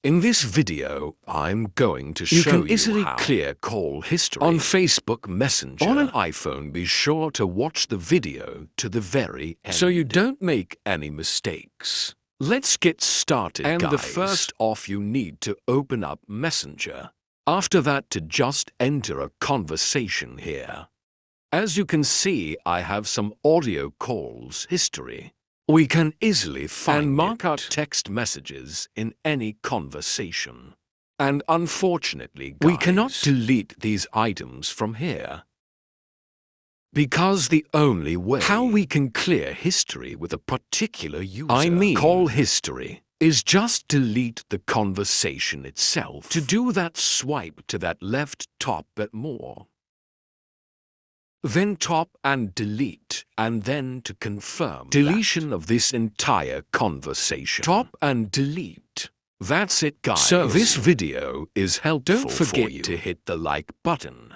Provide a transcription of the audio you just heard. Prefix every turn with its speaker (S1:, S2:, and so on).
S1: In this video, I'm going to show you
S2: can easily
S1: how clear call history on Facebook Messenger on an iPhone. Be sure to watch the video to the very end so you don't make any mistakes. Let's get started, guys. The first off, you need to open up Messenger. After that, to just enter a conversation here. As you can see, I have some audio calls history. We can easily find and mark out text messages in any conversation. And unfortunately, guys, we cannot delete these items from here. Because the only way how we can clear history with a particular user, call history, is just delete the conversation itself. To do that, swipe to that left top at more. Then tap and delete, and then to confirm deletion of this entire conversation, tap and delete. That's it, guys. So this video is helpful. Don't forget to hit the like button.